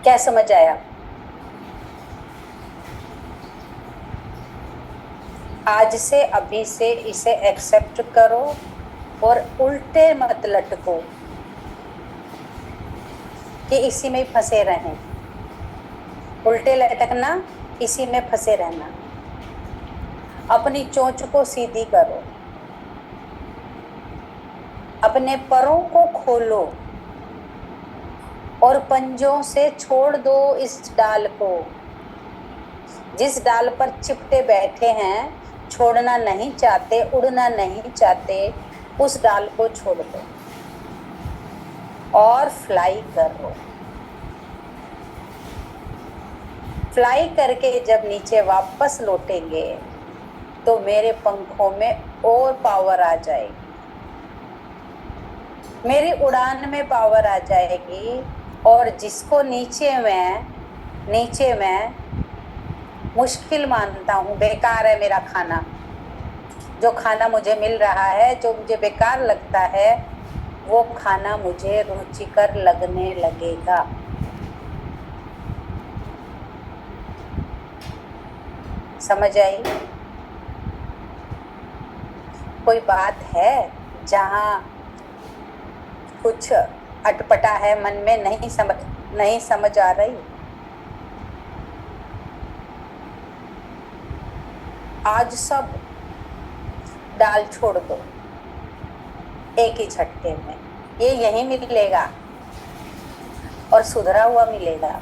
क्या समझ आया? आज से अभी से इसे एक्सेप्ट करो और उल्टे मत लटको कि इसी में ही फंसे रहें। उल्टे लटकना, इसी में फंसे रहना। अपनी चोंच को सीधी करो, अपने परों को खोलो और पंजों से छोड़ दो इस डाल को। जिस डाल पर चिपटे बैठे हैं, छोड़ना नहीं चाहते, उड़ना नहीं चाहते, उस डाल को छोड़ दो और फ्लाई करो। फ्लाई करके जब नीचे वापस लौटेंगे तो मेरे पंखों में और पावर आ जाएगी, मेरी उड़ान में पावर आ जाएगी। और जिसको नीचे में मुश्किल मानता हूँ, बेकार है मेरा खाना, जो खाना मुझे मिल रहा है, जो मुझे बेकार लगता है, वो खाना मुझे रुचिकर लगने लगेगा। समझ आई? कोई बात है जहां कुछ अटपटा है मन में, नहीं समझ आ रही? आज सब डाल छोड़ दो एक ही झटके में। ये यहीं मिलेगा और सुधरा हुआ मिलेगा।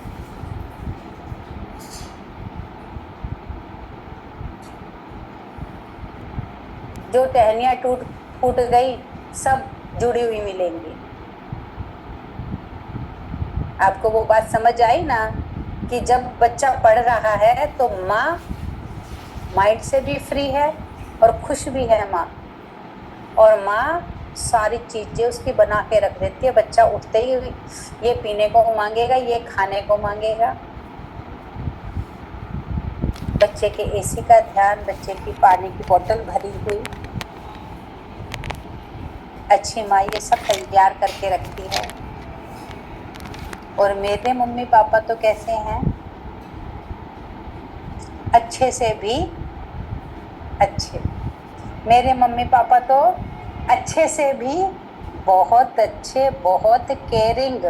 जो टहनियां फूट गई, सब जुड़ी हुई मिलेंगी। आपको वो बात समझ आई ना कि जब बच्चा पढ़ रहा है तो माँ माइंड से भी फ्री है और खुश भी है माँ, और माँ सारी चीजें उसकी बना के रख देती है। बच्चा उठते ही ये पीने को मांगेगा, ये खाने को मांगेगा। बच्चे के एसी का ध्यान, बच्चे की पानी की बोतल भरी हुई, अच्छी माँ ये सब तैयार करके रखती है। और मेरे मम्मी पापा तो कैसे हैं, अच्छे से भी अच्छे। मेरे मम्मी पापा तो अच्छे से भी बहुत अच्छे, बहुत केयरिंग।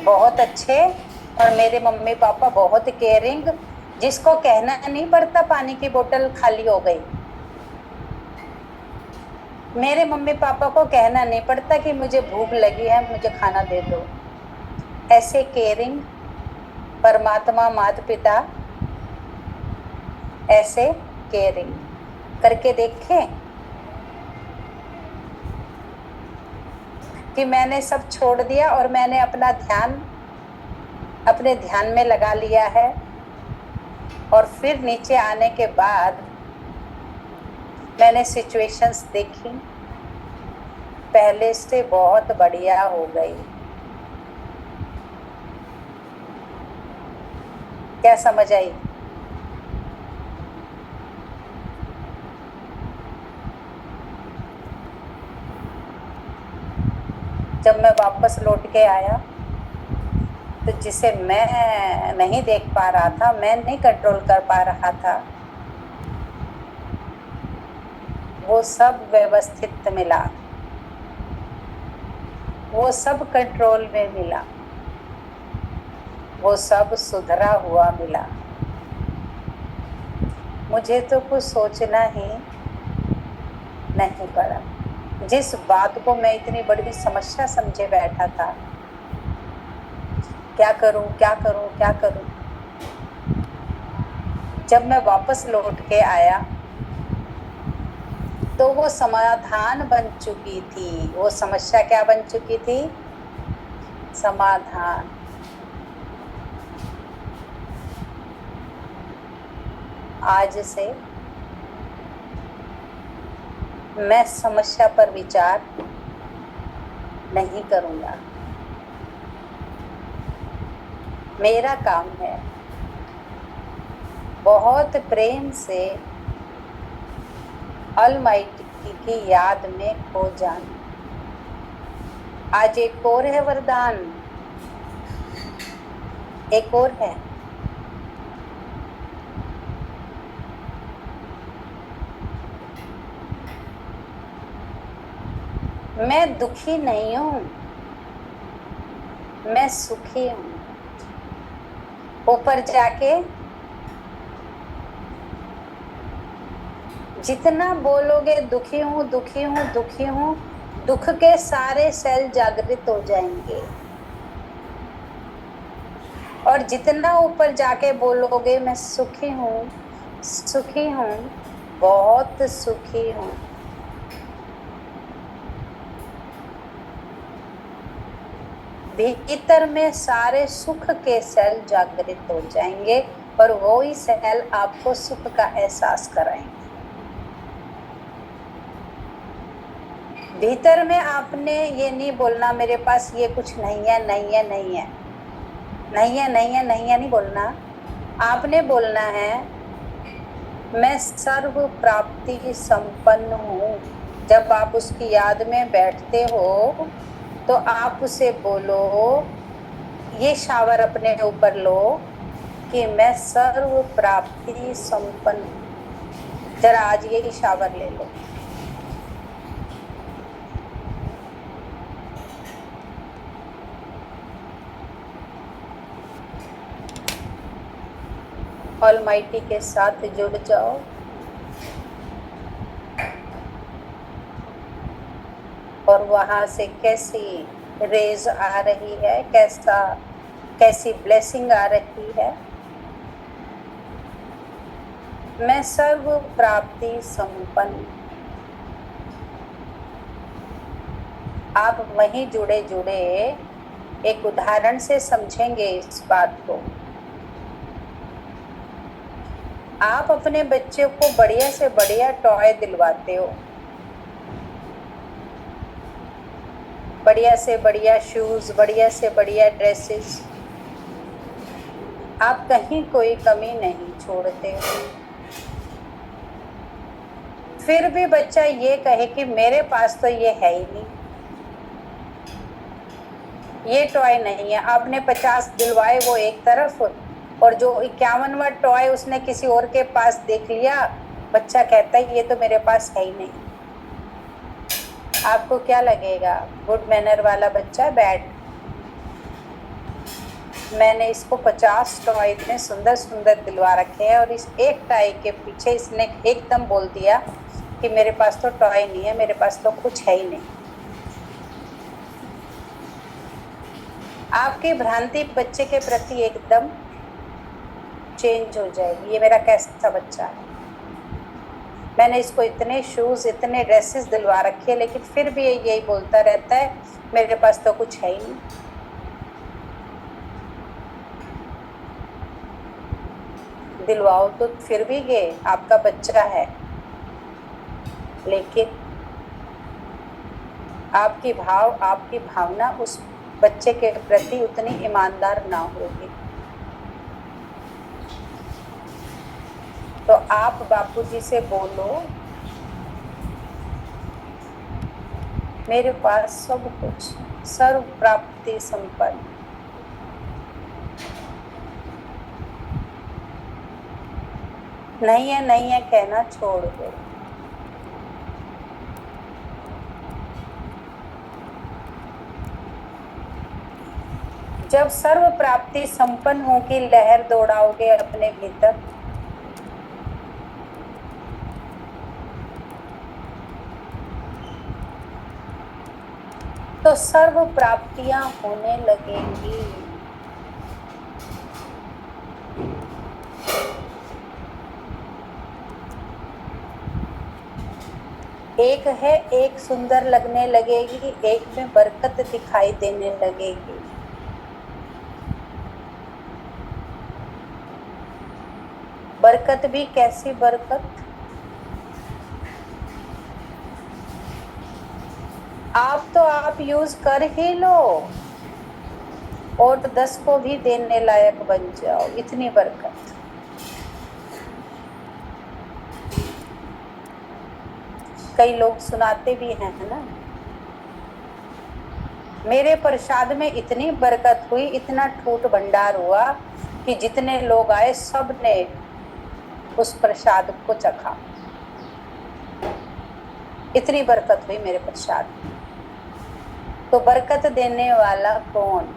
बहुत अच्छे। और मेरे मम्मी पापा बहुत केयरिंग, जिसको कहना नहीं पड़ता पानी की बोतल खाली हो गई। मेरे मम्मी पापा को कहना नहीं पड़ता कि मुझे भूख लगी है, मुझे खाना दे दो। ऐसे केयरिंग परमात्मा माता पिता ऐसे केयरिंग करके देखें कि मैंने सब छोड़ दिया और मैंने अपना ध्यान अपने ध्यान में लगा लिया है। और फिर नीचे आने के बाद मैंने सिचुएशंस देखी, पहले से बहुत बढ़िया हो गई। क्या समझ आई? जब मैं वापस लौट के आया तो जिसे मैं नहीं देख पा रहा था, मैं नहीं कंट्रोल कर पा रहा था, वो सब व्यवस्थित मिला, वो सब कंट्रोल में मिला, वो सब सुधरा हुआ मिला। मुझे तो कुछ सोचना ही नहीं पड़ा। जिस बात को मैं इतनी बड़ी समस्या समझे बैठा था, क्या करूं क्या करूं क्या करूं, जब मैं वापस लौट के आया तो वो समाधान बन चुकी थी। वो समस्या क्या बन चुकी थी? समाधान। आज से मैं समस्या पर विचार नहीं करूंगा। मेरा काम है बहुत प्रेम से ऑलमाइटी की याद में खो जाना। आज एक और है वरदान, एक और है। मैं दुखी नहीं हूं, मैं सुखी हूं। ऊपर जाके जितना बोलोगे दुखी हूं दुखी हूं दुखी हूं, दुख के सारे सेल जागृत हो जाएंगे। और जितना ऊपर जाके बोलोगे मैं सुखी हूं सुखी हूं, बहुत सुखी हूं, भीतर में सारे सुख के सेल जागृत हो जाएंगे और वो ही सेल आपको सुख का एहसास कराएंगे। भीतर में आपने ये नहीं बोलना मेरे पास ये कुछ नहीं है नहीं है नहीं है नहीं है नहीं है नहीं है, नहीं बोलना। आपने बोलना है मैं सर्व प्राप्ति संपन्न हूँ। जब आप उसकी याद में बैठते हो तो आप उसे बोलो, ये शावर अपने ऊपर लो कि मैं सर्व प्राप्ति संपन्न हूँ। जरा आज यही शावर ले लो। ऑलमाइटी के साथ जुड़ जाओ और वहां से कैसी रेज आ रही है, कैसी ब्लेसिंग आ रही है। मैं सर्व प्राप्ति संपन्न। आप वहीं जुड़े जुड़े एक उदाहरण से समझेंगे इस बात को। आप अपने बच्चे को बढ़िया से बढ़िया टॉय दिलवाते हो, बढ़िया से बढ़िया शूज, बढ़िया से बढ़िया ड्रेसेस, आप कहीं कोई कमी नहीं छोड़ते हो। फिर भी बच्चा ये कहे कि मेरे पास तो ये है ही नहीं, ये टॉय नहीं है। आपने 50 दिलवाए वो एक तरफ, और जो 51वां टॉय उसने किसी और के पास देख लिया, बच्चा कहता है ये तो मेरे पास है ही नहीं। आपको क्या लगेगा? गुड मैनर वाला बच्चा बैड। मैंने इसको 50 टॉय इतने सुंदर सुंदर दिलवा रखे हैं और इस एक टॉय के पीछे इसने एकदम बोल दिया कि मेरे पास तो टॉय नहीं है, मेरे पास तो कुछ है ही नहीं। आपकी भ्रांति बच्चे के प्रति एकदम चेंज हो जाएगी। ये मेरा कैसा बच्चा है, मैंने इसको इतने शूज इतने ड्रेसेस दिलवा रखे लेकिन फिर भी यही बोलता रहता है मेरे पास तो कुछ है ही नहीं। दिलवाओ तो फिर भी ये आपका बच्चा है, लेकिन आपकी भावना उस बच्चे के प्रति उतनी ईमानदार ना होगी। तो आप बापूजी से बोलो मेरे पास सब कुछ, सर्व प्राप्ति संपन्न। नहीं है कहना छोड़ दो। जब सर्व प्राप्ति संपन्न हो की लहर दौड़ाओगे अपने भीतर, तो सर्व प्राप्तियां होने लगेंगी। एक है एक सुंदर लगने लगेगी, एक में बरकत दिखाई देने लगेगी। बरकत भी कैसी बरकत? आप यूज कर ही लो और 10 को भी देने लायक बन जाओ, इतनी बरकत। कई लोग सुनाते भी हैं, है ना, मेरे प्रसाद में इतनी बरकत हुई, इतना ठूठ भंडार हुआ कि जितने लोग आए सब ने उस प्रसाद को चखा। इतनी बरकत हुई मेरे प्रसाद। तो बरकत देने वाला कौन?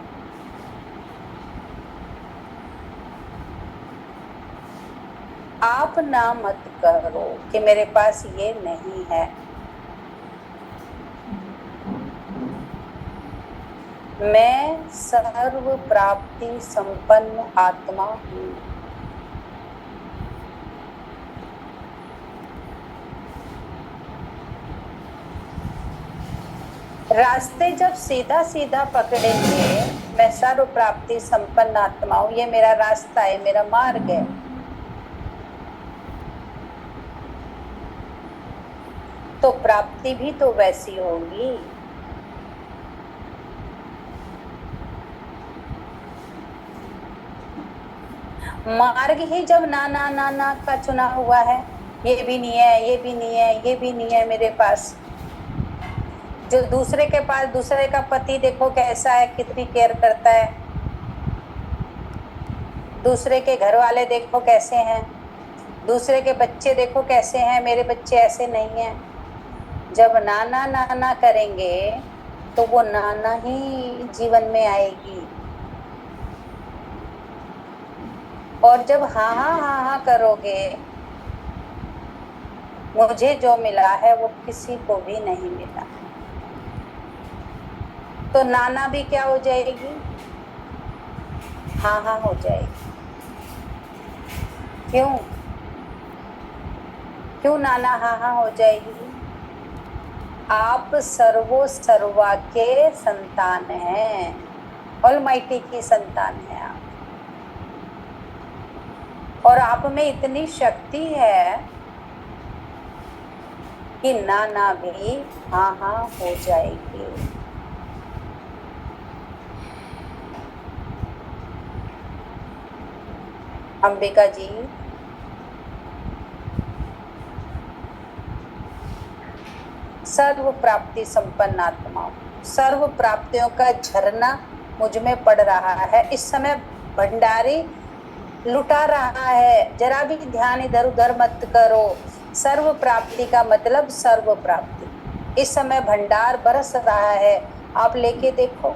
आप ना मत करो कि मेरे पास ये नहीं है। मैं सर्व प्राप्ति संपन्न आत्मा हूँ। रास्ते जब सीधा सीधा पकड़ेंगे, मैं सर्व प्राप्ति संपन्न आत्मा हूँ, ये मेरा रास्ता है, मेरा मार्ग है, तो प्राप्ति भी तो वैसी होगी। मार्ग ही जब नाना नाना का चुना हुआ है, ये भी नहीं है, ये भी नहीं है, ये भी नहीं है मेरे पास। जो दूसरे के पास, दूसरे का पति देखो कैसा है, कितनी केयर करता है, दूसरे के घर वाले देखो कैसे हैं, दूसरे के बच्चे देखो कैसे हैं, मेरे बच्चे ऐसे नहीं हैं। जब नाना नाना करेंगे तो वो नाना ही जीवन में आएगी। और जब हाँ हाँ हाँ हाँ करोगे, मुझे जो मिला है वो किसी को भी नहीं मिला, तो नाना भी क्या हो जाएगी? हाँ हाँ हो जाएगी। क्यों? क्यों नाना हाँ हाँ हो जाएगी? आप सर्वो सर्वा के संतान हैं, ऑलमाइटी की संतान है आप। और आप में इतनी शक्ति है कि नाना भी हाँ हाँ हो जाएगी। अंबिका जी, सर्व प्राप्ति संपन्न आत्मा, सर्व प्राप्तियों का झरना मुझ में पड़ रहा है। इस समय भंडारी लुटा रहा है, जरा भी ध्यान इधर उधर मत करो। सर्व प्राप्ति का मतलब सर्व प्राप्ति। इस समय भंडार बरस रहा है, आप लेके देखो।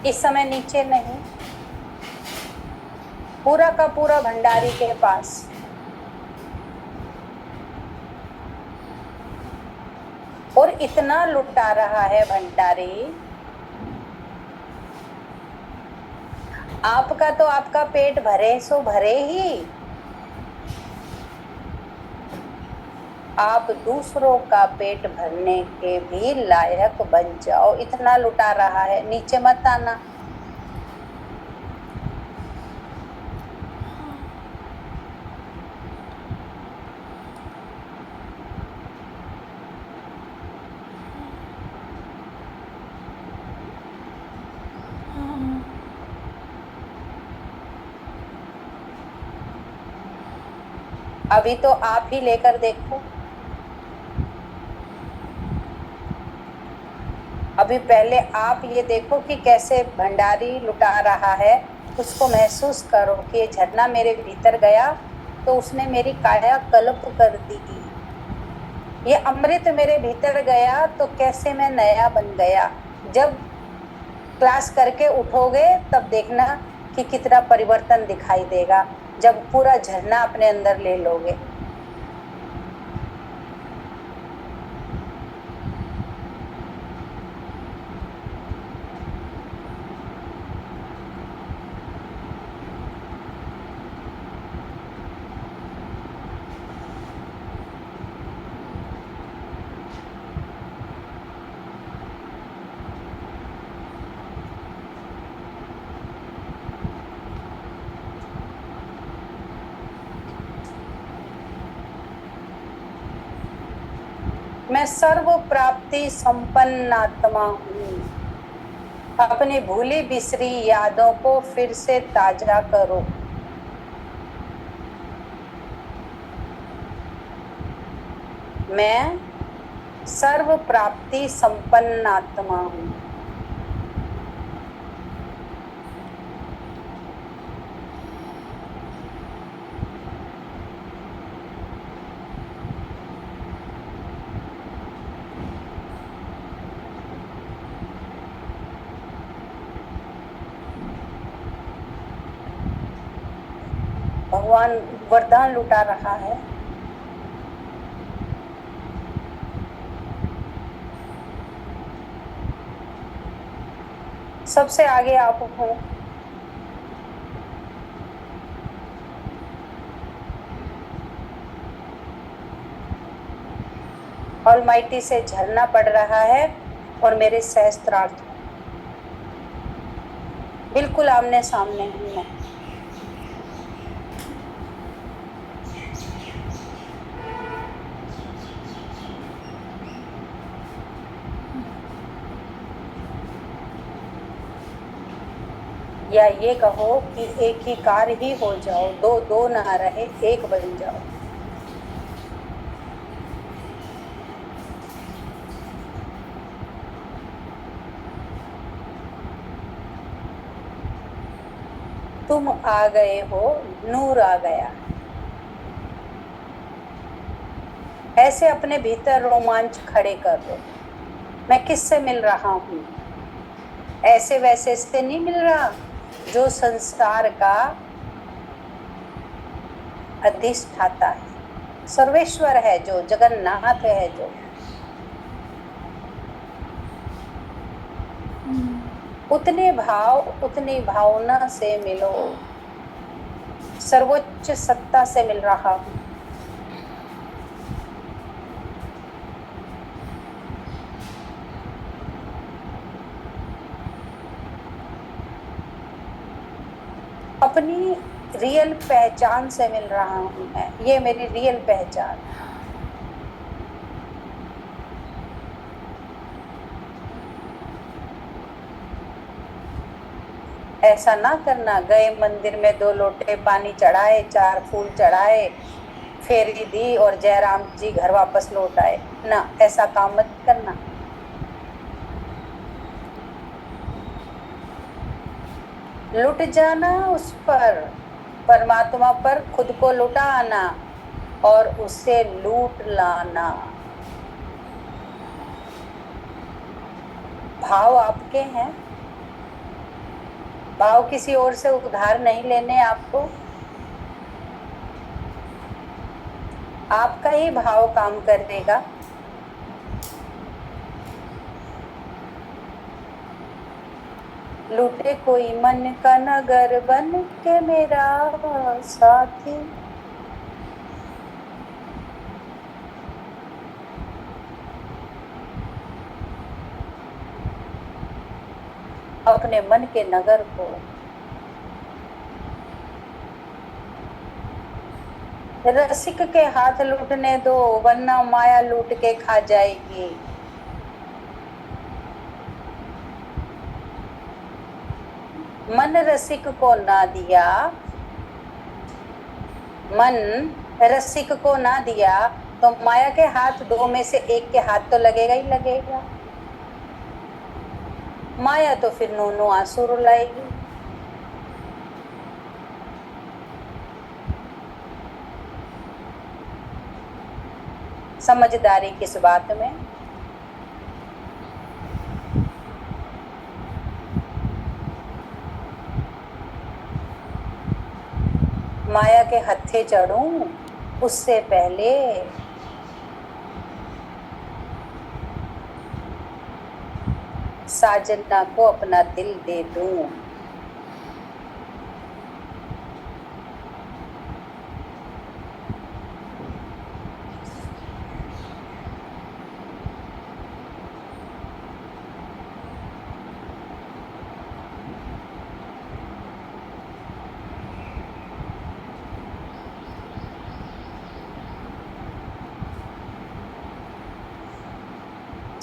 इस समय नीचे नहीं, पूरा का पूरा भंडारी के पास। और इतना लुटा रहा है भंडारी, आपका तो आपका पेट भरे सो भरे ही, आप दूसरों का पेट भरने के भी लायक बन जाओ। इतना लुटा रहा है, नीचे मत आना। अभी तो आप ही लेकर देखो। अभी पहले आप ये देखो कि कैसे भंडारी लुटा रहा है, उसको महसूस करो कि ये झरना मेरे भीतर गया तो उसने मेरी काया कल्प कर दी। ये अमृत मेरे भीतर गया तो कैसे मैं नया बन गया। जब क्लास करके उठोगे तब देखना कि कितना परिवर्तन दिखाई देगा, जब पूरा झरना अपने अंदर ले लोगे। मैं सर्व प्राप्ति संपन्न आत्मा हूँ। अपनी भूली बिसरी यादों को फिर से ताजा करो। मैं सर्व प्राप्ति संपन्न आत्मा हूँ। भगवान वरदान लुटा रहा है। सबसे आगे आप हो। ऑलमाइटी से झरना पड़ रहा है और मेरे सहस्त्रार्थ बिल्कुल आमने सामने ही है। या ये कहो कि एक ही कार ही हो जाओ, दो दो ना रहे, एक बन जाओ। तुम आ गए हो, नूर आ गया। ऐसे अपने भीतर रोमांच खड़े कर लो। मैं किससे मिल रहा हूँ? ऐसे वैसे से नहीं मिल रहा, जो संसार का अधिष्ठाता है, सर्वेश्वर है, जो जगन्नाथ है, जो उतने भाव उतनी भावना से मिलो। सर्वोच्च सत्ता से मिल रहा हूँ। अपनी रियल पहचान से मिल रहा हूँ मैं। ये मेरी रियल पहचान। ऐसा ना करना, गए मंदिर में 2 लोटे पानी चढ़ाए, 4 फूल चढ़ाए, फेरी दी और जयराम जी घर वापस लौट आए ना। ऐसा काम मत करना। लुट जाना उस पर, परमात्मा पर खुद को लुटा आना और उसे लूट लाना। भाव आपके हैं, भाव किसी और से उधार नहीं लेने आपको। आपका ही भाव काम करेगा। लूटे कोई मन का नगर बन के मेरा साथी। अपने मन के नगर को रसिक के हाथ लूटने दो, वरना माया लूट के खा जाएगी। मन रसिक को ना दिया, मन रसिक को ना दिया तो माया के हाथ 2 में से 1 के हाथ तो लगेगा ही लगेगा। माया तो फिर नूनू आंसू रुलाएगी। समझदारी किस बात में? माया के हत्थे चढ़ूं उससे पहले साजना को अपना दिल दे दूं।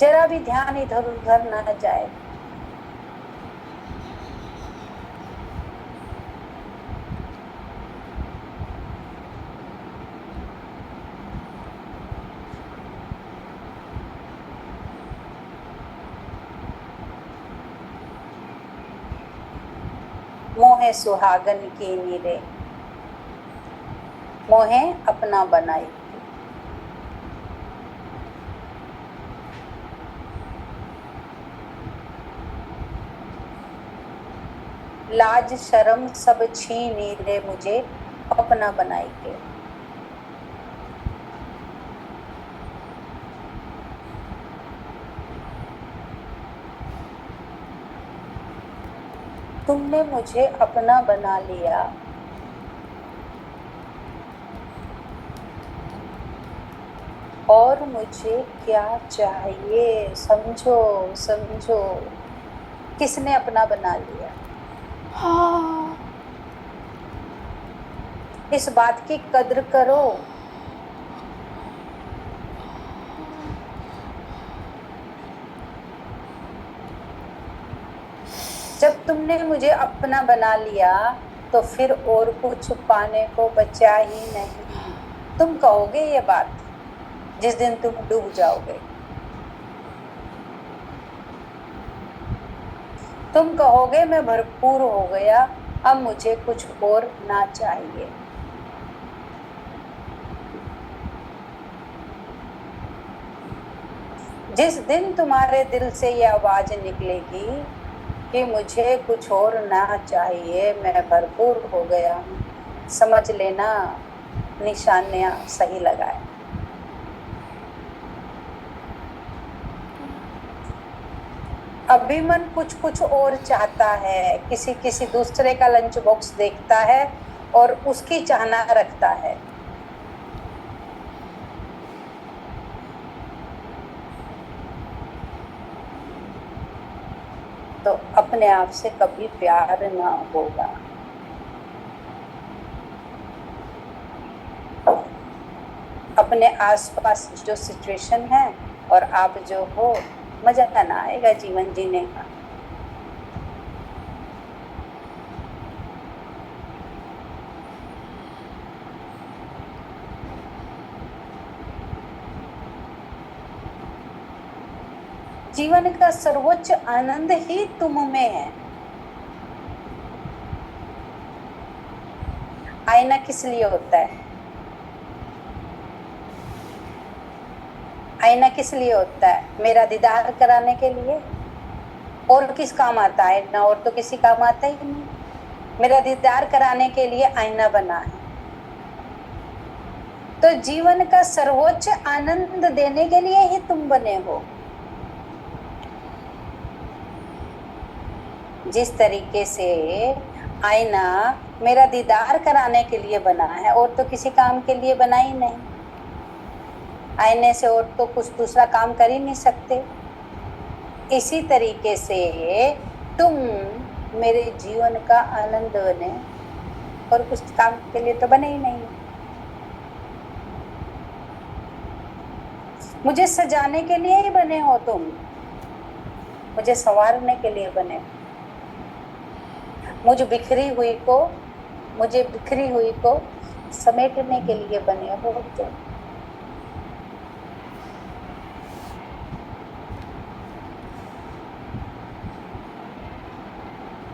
जरा भी ध्यान इधर उधर ना जाए। मोहे सुहागन की नीरे, मोहे अपना बनाई। लाज शर्म सब छीनी रे, मुझे अपना बनाई के। तुमने मुझे अपना बना लिया, और मुझे क्या चाहिए। समझो समझो, किसने अपना बना लिया। इस बात की कद्र करो। जब तुमने मुझे अपना बना लिया तो फिर और कुछ पाने को बचा ही नहीं। तुम कहोगे ये बात जिस दिन तुम डूब जाओगे। तुम कहोगे मैं भरपूर हो गया, अब मुझे कुछ और ना चाहिए। जिस दिन तुम्हारे दिल से ये आवाज निकलेगी कि मुझे कुछ और ना चाहिए, मैं भरपूर हो गया हूँ, समझ लेना निशानियां सही लगाए। अभी मन कुछ कुछ और चाहता है, किसी किसी दूसरे का लंच बॉक्स देखता है और उसकी चाहना रखता है। तो अपने आप से कभी प्यार ना होगा। अपने आसपास जो सिचुएशन है और आप जो हो, मजा ना आएगा जीवन जीने का। जीवन का सर्वोच्च आनंद ही तुम में है। आईना किस लिए होता है? आईना किस लिए होता है? मेरा दीदार कराने के लिए। और किस काम आता है आईना? और तो किसी काम आता ही नहीं। मेरा दीदार कराने के लिए आईना बना है। तो जीवन का सर्वोच्च आनंद देने के लिए ही तुम बने हो। जिस तरीके से आईना मेरा दीदार कराने के लिए बना है और तो किसी काम के लिए बना ही नहीं। आईने से और तो कुछ दूसरा काम कर ही नहीं सकते। इसी तरीके से तुम मेरे जीवन का आनंद बने और कुछ काम के लिए तो बने ही नहीं। मुझे सजाने के लिए ही बने हो तुम, मुझे संवारने के लिए बने। मुझे बिखरी हुई को समेटने के लिए बने हो तुम।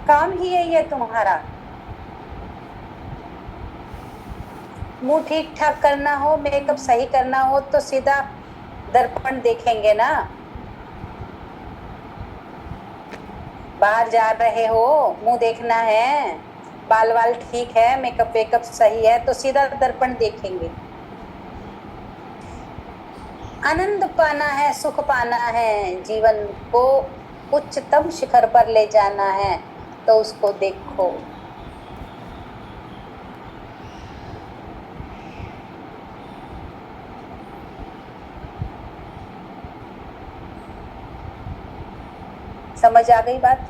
काम ही यही है तुम्हारा। मुंह ठीक ठाक करना हो, मेकअप सही करना हो तो सीधा दर्पण देखेंगे ना। बाहर जा रहे हो, मुंह देखना है, बाल वाल ठीक है, मेकअप वेकअप सही है तो सीधा दर्पण देखेंगे। आनंद पाना है, सुख पाना है, जीवन को उच्चतम शिखर पर ले जाना है तो उसको देखो। समझ आ गई बात?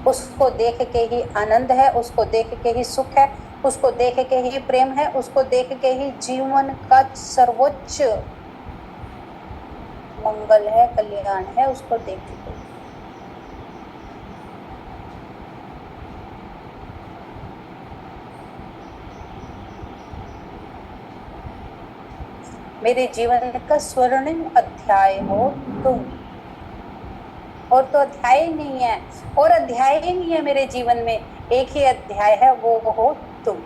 उसको देख के ही आनंद है, उसको देख के ही सुख है, उसको देख के ही प्रेम है, उसको देख के ही जीवन का सर्वोच्च मंगल है, कल्याण है, उसको देख के। मेरे जीवन का स्वर्णिम अध्याय हो तुम, और तो अध्याय ही नहीं है, और अध्याय ही नहीं है मेरे जीवन में। एक ही अध्याय है, वो हो तुम।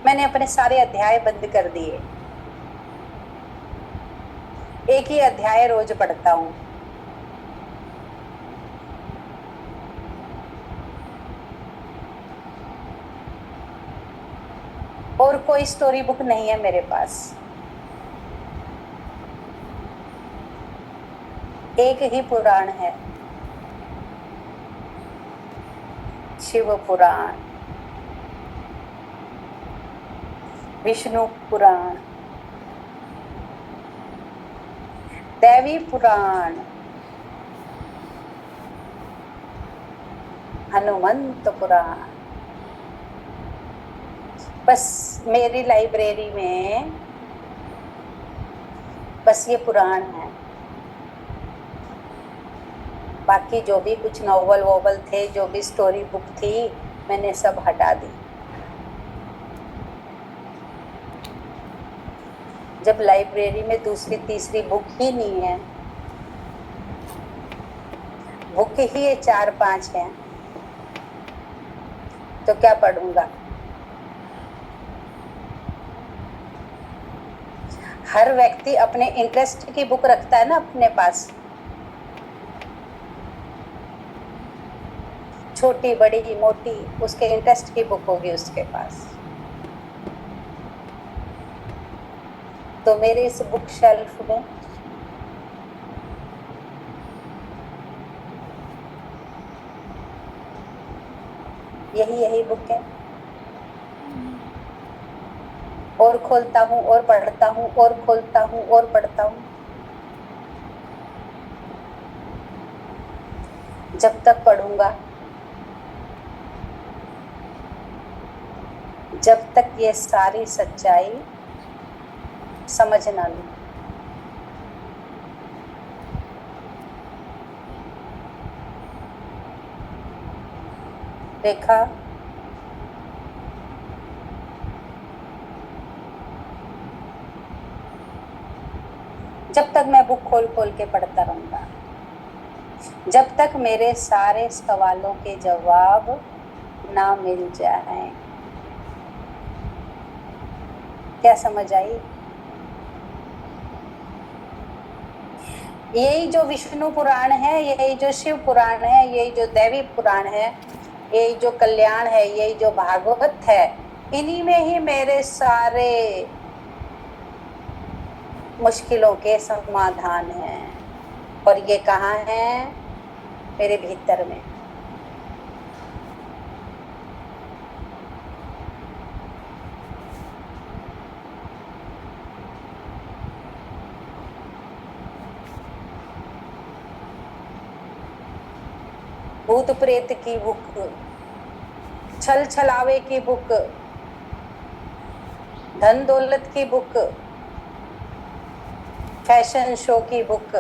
मैंने अपने सारे अध्याय बंद कर दिए, एक ही अध्याय रोज पढ़ता हूँ। और कोई स्टोरी बुक नहीं है मेरे पास, एक ही पुराण है, शिव पुराण, विष्णु पुराण, देवी पुराण, हनुमंत पुराण। बस मेरी लाइब्रेरी में बस ये पुराण है। बाकी जो भी कुछ नॉवल वोवल थे, जो भी स्टोरी बुक थी, मैंने सब हटा दी। जब लाइब्रेरी में दूसरी तीसरी बुक ही नहीं है, बुक ही ये 4-5 है, तो क्या पढ़ूंगा। हर व्यक्ति अपने इंटरेस्ट की बुक रखता है ना अपने पास, छोटी बड़ी मोटी, उसके इंटरेस्ट की बुक होगी उसके पास। तो मेरे इस बुक शेल्फ में यही बुक है, और खोलता हूँ और पढ़ता हूँ, और खोलता हूँ और पढ़ता हूँ, जब तक पढ़ूंगा, जब तक ये सारी सच्चाई समझ ना लूं। देखा, जब तक मैं बुक खोल खोल के पढ़ता रहूंगा, जब तक मेरे सारे सवालों के जवाब ना मिल जाए। क्या समझ आई? यही जो विष्णु पुराण है, यही जो शिव पुराण है, यही जो देवी पुराण है, यही जो कल्याण है, यही जो भागवत है, इन्हीं में ही मेरे सारे मुश्किलों के समाधान हैं। और ये कहाँ है? मेरे भीतर में। भूत प्रेत की बुक, छल छलावे की बुक, धन दौलत की बुक, फैशन शो की बुक,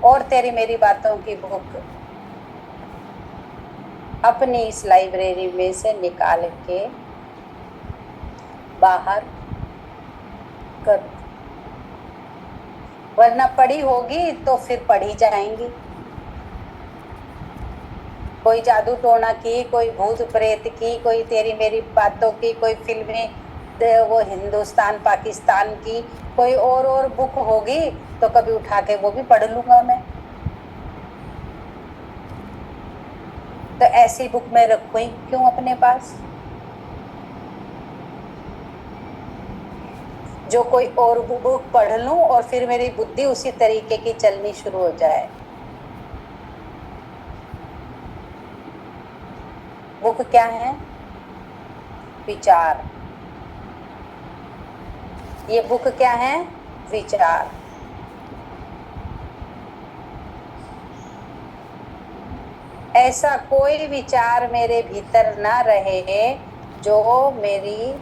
और तेरी मेरी बातों की बुक अपनी इस लाइब्रेरी में से निकाल के बाहर कर, वरना पढ़ी होगी तो फिर पढ़ी जाएंगी। कोई जादू टोना की, कोई भूत प्रेत की, कोई तेरी मेरी बातों की, कोई फिल्में, वो हिंदुस्तान पाकिस्तान की, कोई और बुक होगी तो कभी उठा के वो भी पढ़ लूंगा मैं। तो ऐसी बुक मैं रखूं ही क्यों अपने पास, जो कोई और बुक पढ़ लूं और फिर मेरी बुद्धि उसी तरीके की चलनी शुरू हो जाए। बुक क्या है? विचार। ये बुक क्या है? विचार। ऐसा कोई विचार मेरे भीतर ना रहे जो मेरी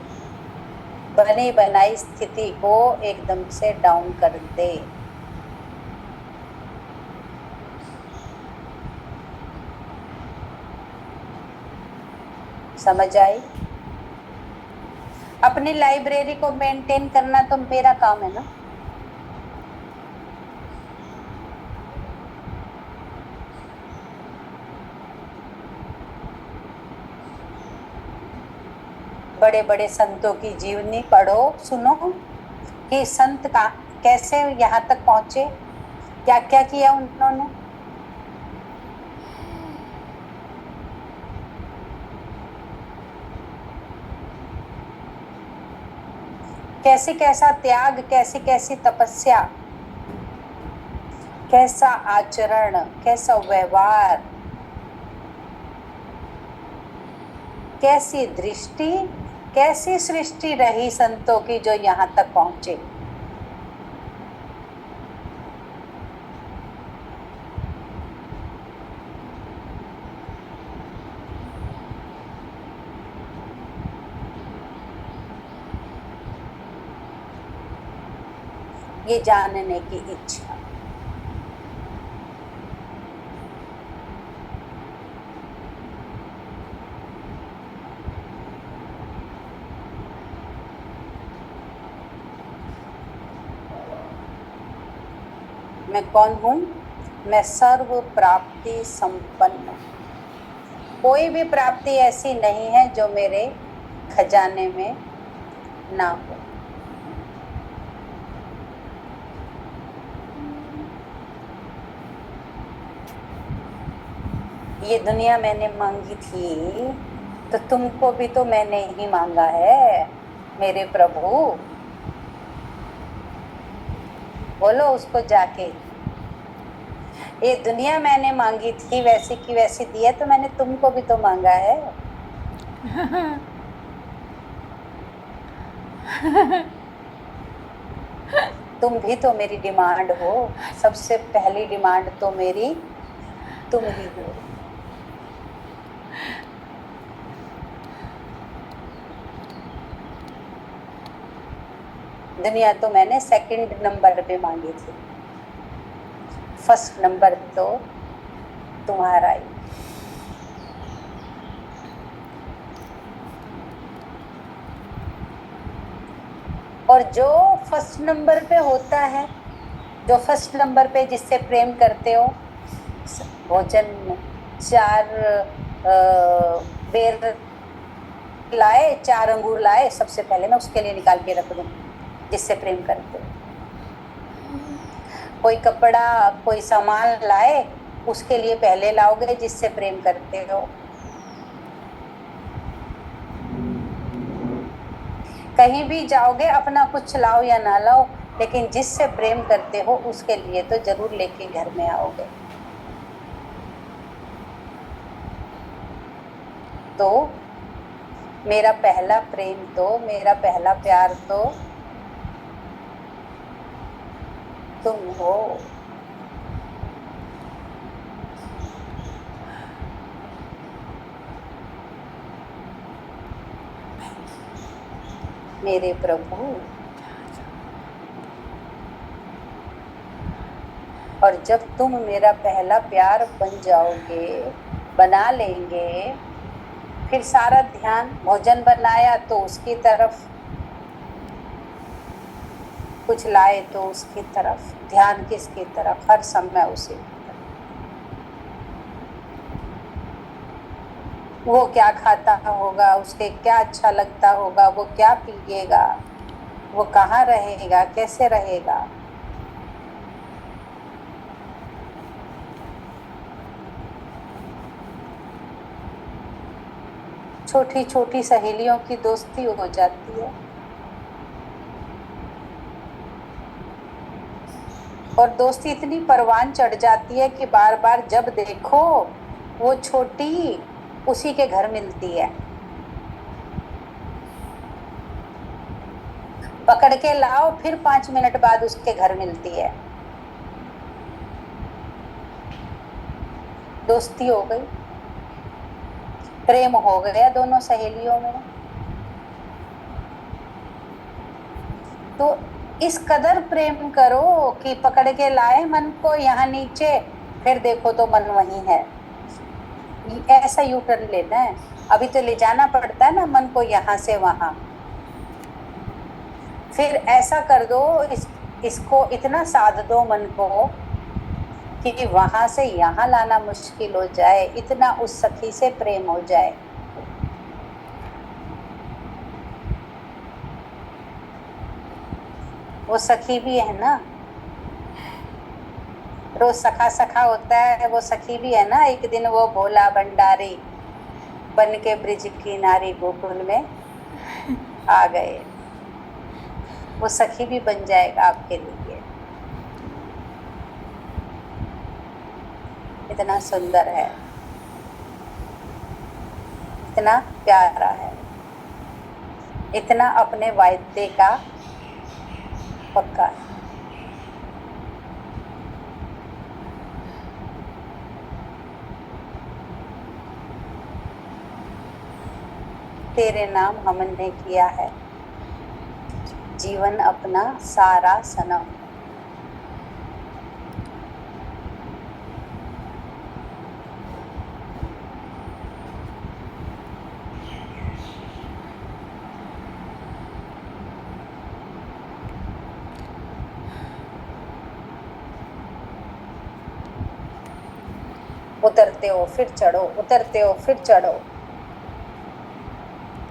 बनी बनाई स्थिति को एकदम से डाउन कर दे। समझ आई? अपनी लाइब्रेरी को मेंटेन करना तो मेरा काम है ना। बड़े बड़े संतों की जीवनी पढ़ो, सुनो कि संत का कैसे यहाँ तक पहुंचे, क्या क्या किया उन्होंने। कैसे कैसा त्याग, कैसी कैसी तपस्या, कैसा आचरण, कैसा व्यवहार, कैसी दृष्टि, कैसी सृष्टि रही संतों की जो यहाँ तक पहुंचे। ये जानने की इच्छा। मैं कौन हूं? मैं सर्व प्राप्ति संपन्न। कोई भी प्राप्ति ऐसी नहीं है जो मेरे खजाने में ना हो। ये दुनिया मैंने मांगी थी तो तुमको भी तो मैंने ही मांगा है मेरे प्रभु। बोलो उसको जाके, ये दुनिया मैंने मांगी थी, वैसी की वैसी दी है तो मैंने तुमको भी तो मांगा है। तुम भी तो मेरी डिमांड हो। सबसे पहली डिमांड तो मेरी तुम ही हो। दुनिया तो मैंने सेकंड नंबर पे मांगी थी, फर्स्ट नंबर तो तुम्हारा ही। और जो फर्स्ट नंबर पे होता है, जो फर्स्ट नंबर पे जिससे प्रेम करते हो, भोजन में 4 बेर लाए, 4 अंगूर लाए, सबसे पहले मैं उसके लिए निकाल के रख दूं जिससे प्रेम करते हो। कोई कपड़ा, कोई सामान लाए, उसके लिए पहले लाओगे जिससे प्रेम करते हो। कहीं भी जाओगे अपना कुछ लाओ या ना लाओ, लेकिन जिससे प्रेम करते हो उसके लिए तो जरूर लेके घर में आओगे। तो मेरा पहला प्रेम तो, मेरा पहला प्यार तो तुम हो। मेरे प्रभु। और जब तुम मेरा पहला प्यार बन जाओगे, बना लेंगे, फिर सारा ध्यान, भोजन बनाया तो उसकी तरफ, कुछ लाए तो उसकी तरफ, ध्यान किसकी तरफ? हर समय उसी की तरफ। वो क्या खाता होगा, उसके क्या अच्छा लगता होगा, वो क्या पिएगा, वो कहाँ रहेगा, कैसे रहेगा। छोटी छोटी सहेलियों की दोस्ती हो जाती है, और दोस्ती इतनी परवान चढ़ जाती है कि बार बार जब देखो वो छोटी उसी के घर मिलती है। पकड़ के लाओ, फिर 5 मिनट बाद उसके घर मिलती है। दोस्ती हो गई, प्रेम हो गया दोनों सहेलियों में। तो इस कदर प्रेम करो कि पकड़ के लाए मन को यहाँ नीचे, फिर देखो तो मन वहीं है। ऐसा यू टर्न लेना है। अभी तो ले जाना पड़ता है ना मन को यहाँ से वहां। फिर ऐसा कर दो, इसको इतना साध दो मन को कि वहां से यहाँ लाना मुश्किल हो जाए, इतना उस सखी से प्रेम हो जाए। वो सखी भी है ना, रोज सखा सखा होता है, वो सखी भी है ना। एक दिन वो भोला भंडारी बन के ब्रिज किनारे गोकुल में आ गए, वो सखी भी बन जाएगा आपके लिए। इतना सुंदर है, इतना प्यारा है, इतना अपने वायदे का पक्का है। तेरे नाम हमने किया है जीवन अपना सारा सनम। उतरते हो फिर चढ़ो, उतरते हो फिर चढ़ो,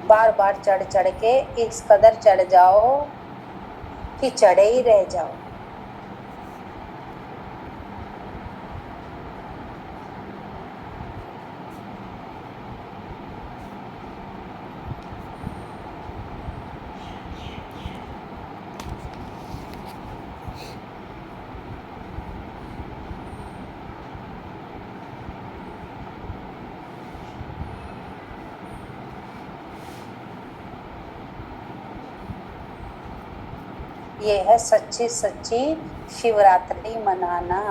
बार बार चढ़ चढ़ के इस कदर चढ़ जाओ कि चढ़े ही रह जाओ। ये है सच्ची सच्ची शिवरात्रि मनाना।